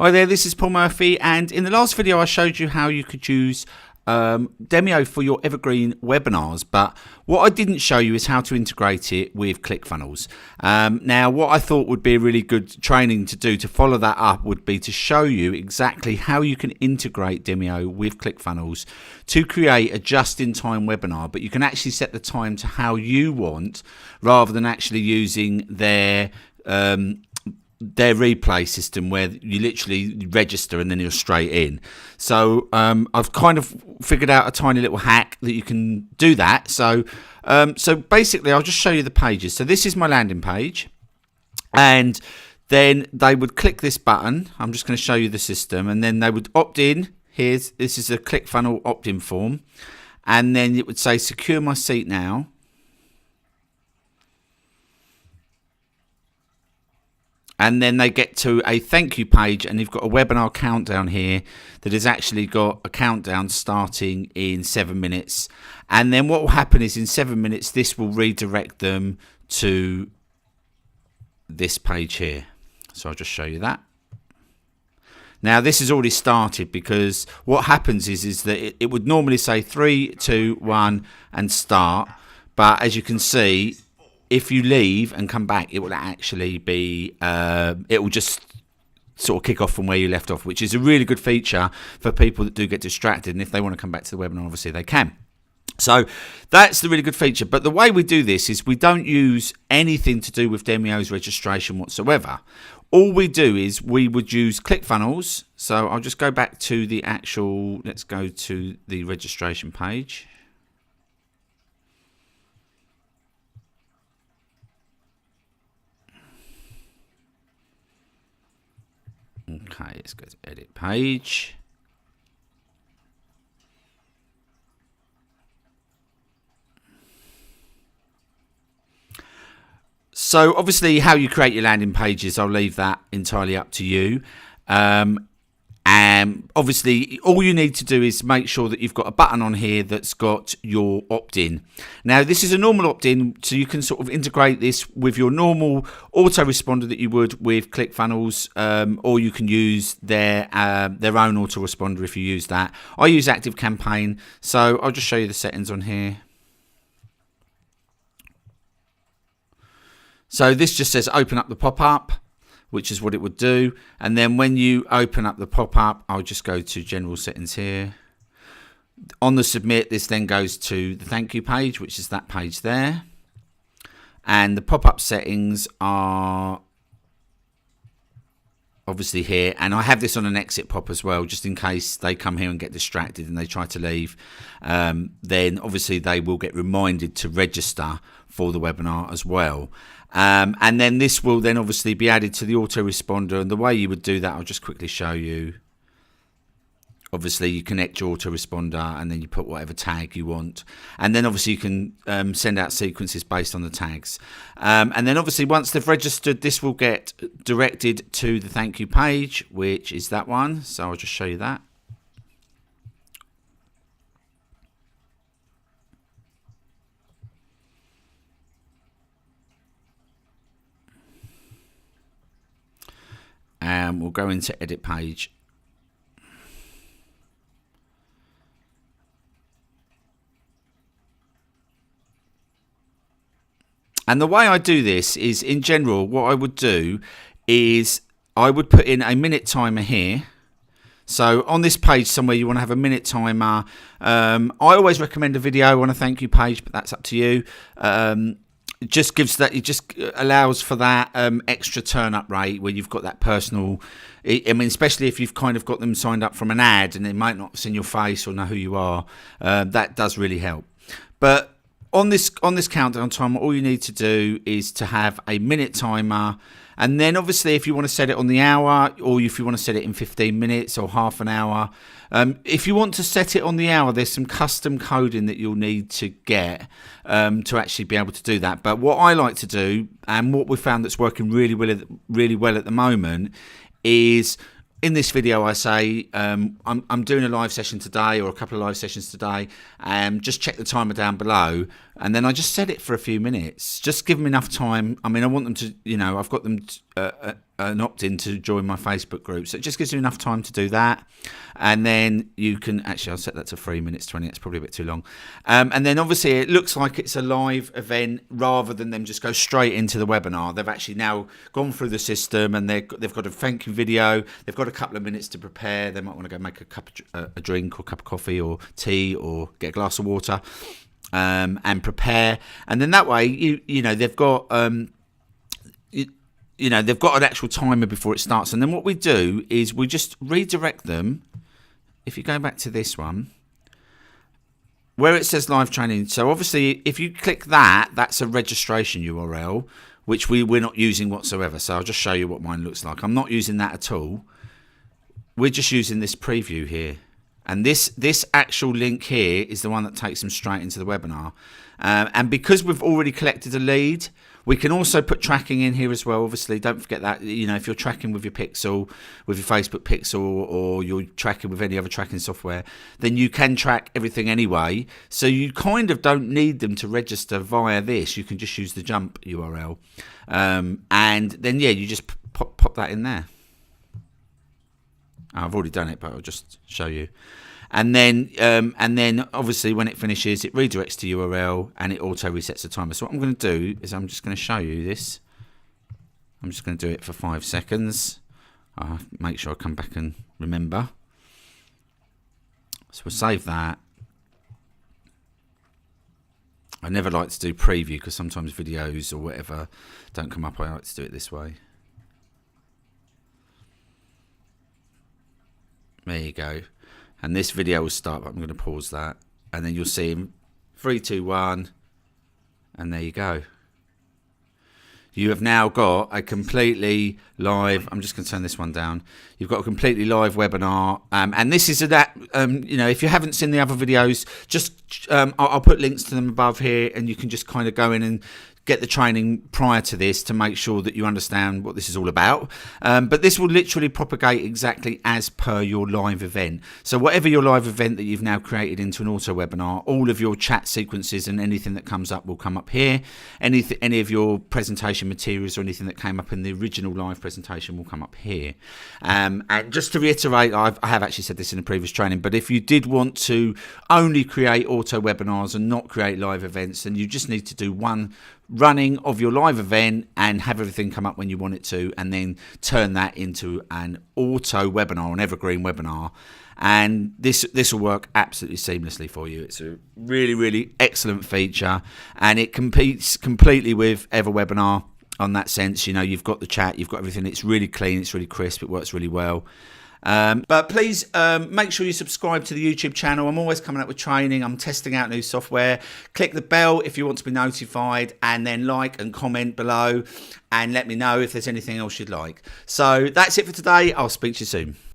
Hi there, this is Paul Murphy, and in the last video I showed you how you could use Demio for your Evergreen webinars, but what I didn't show you is how to integrate it with ClickFunnels. Now, what I thought would be a really good training to do to follow that up would be to show you exactly how you can integrate Demio with ClickFunnels to create a just-in-time webinar, but you can actually set the time to how you want rather than actually using their replay system where you literally register and then you're straight in. So I've kind of figured out a tiny little hack that you can do that. So basically I'll just show you the pages. So this is my landing page, and then they would click this button. I'm just going to show you the system, and then they would opt in. This is a ClickFunnels opt-in form, and then it would say secure my seat now. And then they get to a thank you page, and you've got a webinar countdown here that has actually got a countdown starting in 7 minutes. And then what will happen is in 7 minutes, this will redirect them to this page here. So I'll just show you that. Now this has already started, because what happens is that it would normally say 3, 2, 1 and start. But as you can see, if you leave and come back, it will actually be, it will just sort of kick off from where you left off, which is a really good feature for people that do get distracted. And if they want to come back to the webinar, obviously they can. So that's the really good feature. But the way we do this is we don't use anything to do with Demio's registration whatsoever. All we do is we would use ClickFunnels. So I'll just go back to the actual, let's go to the registration page. Okay, let's go to edit page. So obviously how you create your landing pages, I'll leave that entirely up to you. And obviously all you need to do is make sure that you've got a button on here that's got your opt-in. Now this is a normal opt-in, so you can sort of integrate this with your normal autoresponder that you would with ClickFunnels, or you can use their own autoresponder if you use that. I use ActiveCampaign, so I'll just show you the settings on here. So this just says open up the pop-up, which is what it would do. And then when you open up the pop-up, I'll just go to general settings here. On the submit, this then goes to the thank you page, which is that page there. And the pop-up settings are obviously here. And I have this on an exit pop as well, just in case they come here and get distracted and they try to leave. Then obviously they will get reminded to register for the webinar as well. And then this will then obviously be added to the autoresponder, and the way you would do that, I'll just quickly show you. Obviously you connect your autoresponder and then you put whatever tag you want, and then obviously you can send out sequences based on the tags, and then obviously once they've registered, this will get directed to the thank you page, which is that one. So I'll just show you that. And we'll go into edit page. And the way I do this is, in general, what I would do is I would put in a minute timer here. So on this page somewhere you want to have a minute timer. I always recommend a video on a thank you page, but that's up to you. It just gives that, it just allows for that extra turn up rate where you've got that personal, I mean, especially if you've kind of got them signed up from an ad and they might not see your face or know who you are, that does really help. But on this countdown timer, all you need to do is to have a minute timer. And then obviously if you want to set it on the hour, or if you want to set it in 15 minutes or half an hour, if you want to set it on the hour, there's some custom coding that you'll need to get to actually be able to do that. But what I like to do, and what we found that's working really well at the moment, is in this video I say I'm doing a live session today, or a couple of live sessions today, and just check the timer down below, and then I just set it for a few minutes, just give them enough time. I mean, I want them to, you know, I've got them an opt-in to join my Facebook group. So it just gives you enough time to do that. And then you can, actually I'll set that to 3 minutes 20, it's probably a bit too long. And then obviously it looks like it's a live event rather than them just go straight into the webinar. They've actually now gone through the system, and they've got a thank you video. They've got a couple of minutes to prepare. They might want to go make a drink or a cup of coffee or tea or get a glass of water, and prepare. And then that way, you know, they've got they've got an actual timer before it starts. And then what we do is we just redirect them. If you go back to this one, where it says live training. So obviously, if you click that, that's a registration URL, which we're not using whatsoever. So I'll just show you what mine looks like. I'm not using that at all. We're just using this preview here. And this actual link here is the one that takes them straight into the webinar. And because we've already collected a lead, we can also put tracking in here as well. Obviously, don't forget that, you know, if you're tracking with your Pixel, with your Facebook Pixel, or you're tracking with any other tracking software, then you can track everything anyway. So you kind of don't need them to register via this. You can just use the jump URL. And then, yeah, you just pop that in there. I've already done it, but I'll just show you. And then obviously when it finishes, it redirects to URL and it auto resets the timer. So what I'm going to do is I'm just going to show you this. I'm just going to do it for 5 seconds. I'll make sure I come back and remember. So we'll save that. I never like to do preview because sometimes videos or whatever don't come up. I like to do it this way. There you go. And this video will start, but I'm going to pause that. And then you'll see him 3, 2, 1. And there you go. You have now got a completely live, I'm just going to turn this one down. You've got a completely live webinar. And this is that, you know, if you haven't seen the other videos, just I'll put links to them above here, and you can just kind of go in and get the training prior to this to make sure that you understand what this is all about. But this will literally propagate exactly as per your live event. So whatever your live event that you've now created into an auto webinar, all of your chat sequences and anything that comes up will come up here. Any of your presentation materials or anything that came up in the original live presentation will come up here. And just to reiterate, I have actually said this in a previous training, but if you did want to only create auto webinars and not create live events, then you just need to do one running of your live event and have everything come up when you want it to, and then turn that into an auto webinar, an evergreen webinar. And this will work absolutely seamlessly for you. It's a really, really excellent feature, and it competes completely with EverWebinar on that sense. You know, you've got the chat, you've got everything. It's really clean, it's really crisp, it works really well. But please make sure you subscribe to the YouTube channel. I'm always coming up with training. I'm testing out new software. Click the bell if you want to be notified, and then like and comment below and let me know if there's anything else you'd like. So that's it for today. I'll speak to you soon.